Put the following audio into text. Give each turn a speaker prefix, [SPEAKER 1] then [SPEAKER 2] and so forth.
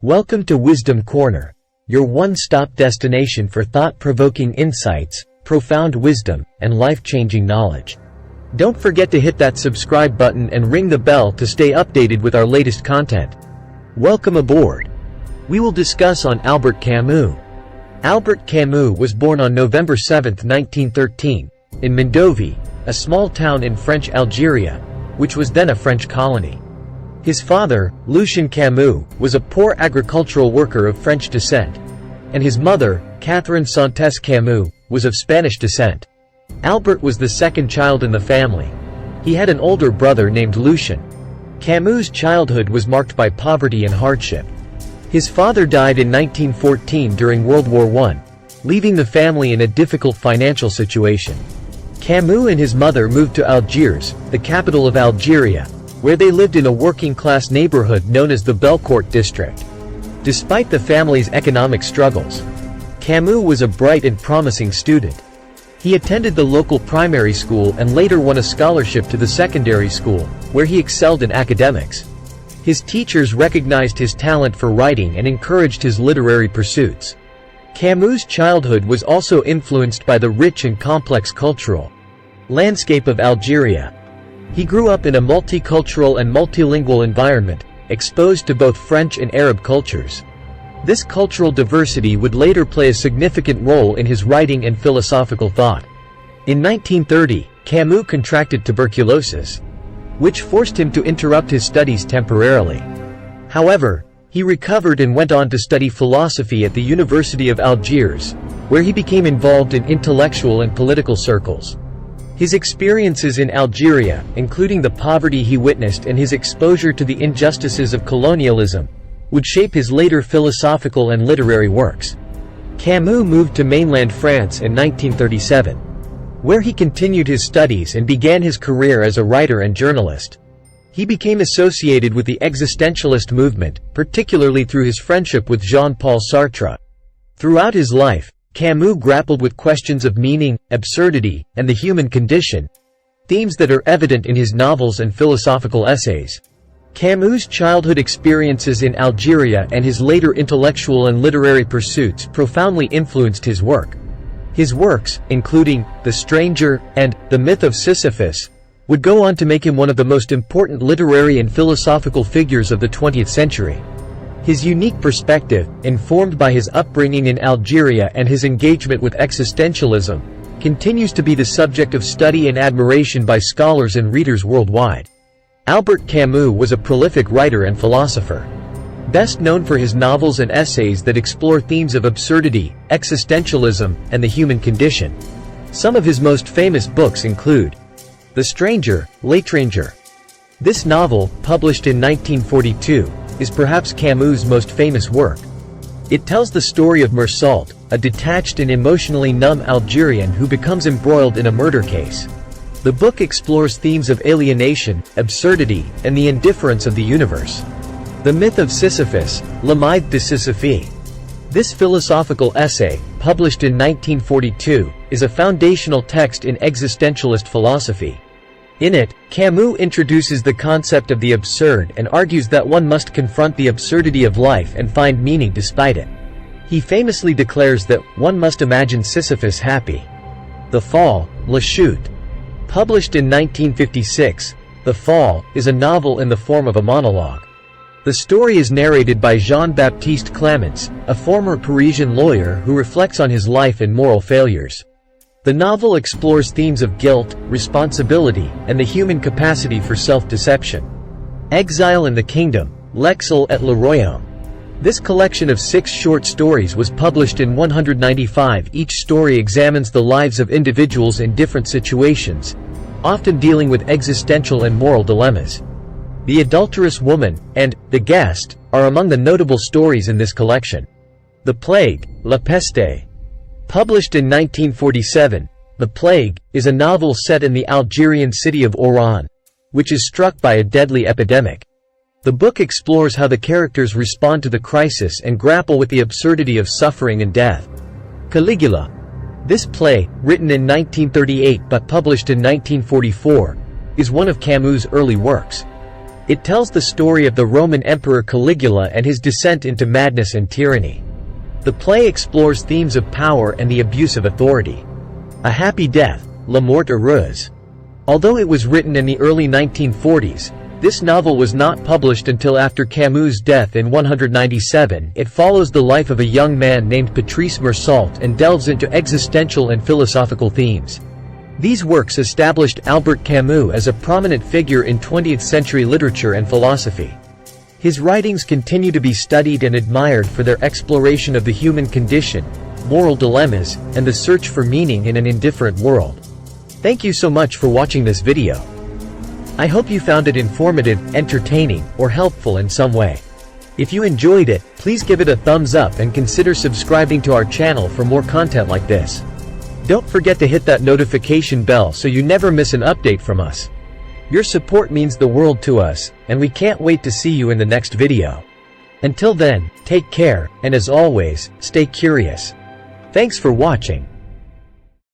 [SPEAKER 1] Welcome to Wisdom Corner, your one-stop destination for thought-provoking insights, profound wisdom, and life-changing knowledge. Don't forget to hit that subscribe button and ring the bell to stay updated with our latest content. Welcome aboard. We will discuss on Albert Camus. Albert Camus was born on November 7, 1913, in Mondovi, a small town in French Algeria, which was then a French colony. His father, Lucien Camus, was a poor agricultural worker of French descent, and his mother, Catherine Santes Camus, was of Spanish descent. Albert was the second child in the family. He had an older brother named Lucien. Camus' childhood was marked by poverty and hardship. His father died in 1914 during World War I, leaving the family in a difficult financial situation. Camus and his mother moved to Algiers, the capital of Algeria, where they lived in a working-class neighborhood known as the Belcourt district. Despite the family's economic struggles, Camus was a bright and promising student. He attended the local primary school and later won a scholarship to the secondary school, where he excelled in academics. His teachers recognized his talent for writing and encouraged his literary pursuits. Camus' childhood was also influenced by the rich and complex cultural landscape of Algeria. He grew up in a multicultural and multilingual environment, exposed to both French and Arab cultures. This cultural diversity would later play a significant role in his writing and philosophical thought. In 1930, Camus contracted tuberculosis, which forced him to interrupt his studies temporarily. However, he recovered and went on to study philosophy at the University of Algiers, where he became involved in intellectual and political circles. His experiences in Algeria, including the poverty he witnessed and his exposure to the injustices of colonialism, would shape his later philosophical and literary works. Camus moved to mainland France in 1937, where he continued his studies and began his career as a writer and journalist. He became associated with the existentialist movement, particularly through his friendship with Jean-Paul Sartre. Throughout his life, Camus grappled with questions of meaning, absurdity, and the human condition, themes that are evident in his novels and philosophical essays. Camus' childhood experiences in Algeria and his later intellectual and literary pursuits profoundly influenced his work. His works, including The Stranger and The Myth of Sisyphus, would go on to make him one of the most important literary and philosophical figures of the 20th century. His unique perspective, informed by his upbringing in Algeria and his engagement with existentialism, continues to be the subject of study and admiration by scholars and readers worldwide. Albert Camus was a prolific writer and philosopher, best known for his novels and essays that explore themes of absurdity, existentialism, and the human condition. Some of his most famous books include The Stranger, L'Étranger. This novel, published in 1942, is perhaps Camus' most famous work. It tells the story of Mersault, a detached and emotionally numb Algerian who becomes embroiled in a murder case. The book explores themes of alienation, absurdity, and the indifference of the universe. The Myth of Sisyphus, Le Mythe de Sisyphe. This philosophical essay, published in 1942, is a foundational text in existentialist philosophy. In it, Camus introduces the concept of the absurd and argues that one must confront the absurdity of life and find meaning despite it. He famously declares that one must imagine Sisyphus happy. The Fall, La Chute. Published in 1956, The Fall is a novel in the form of a monologue. The story is narrated by Jean-Baptiste Clements, a former Parisian lawyer who reflects on his life and moral failures. The novel explores themes of guilt, responsibility, and the human capacity for self-deception. Exile in the Kingdom, L'exil et le Royaume. This collection of 6 short stories was published in 195. Each story examines the lives of individuals in different situations, often dealing with existential and moral dilemmas. The Adulterous Woman and The Guest are among the notable stories in this collection. The Plague, La Peste. Published in 1947, The Plague is a novel set in the Algerian city of Oran, which is struck by a deadly epidemic. The book explores how the characters respond to the crisis and grapple with the absurdity of suffering and death. Caligula. This play, written in 1938 but published in 1944, is one of Camus' early works. It tells the story of the Roman Emperor Caligula and his descent into madness and tyranny. The play explores themes of power and the abuse of authority. A Happy Death, La Mort Heureuse. Although it was written in the early 1940s, this novel was not published until after Camus' death in 197. It follows the life of a young man named Patrice Marsault and delves into existential and philosophical themes. These works established Albert Camus as a prominent figure in 20th century literature and philosophy. His writings continue to be studied and admired for their exploration of the human condition, moral dilemmas, and the search for meaning in an indifferent world. Thank you so much for watching this video. I hope you found it informative, entertaining, or helpful in some way. If you enjoyed it, please give it a thumbs up and consider subscribing to our channel for more content like this. Don't forget to hit that notification bell so you never miss an update from us. Your support means the world to us, and we can't wait to see you in the next video. Until then, take care, and as always, stay curious. Thanks for watching.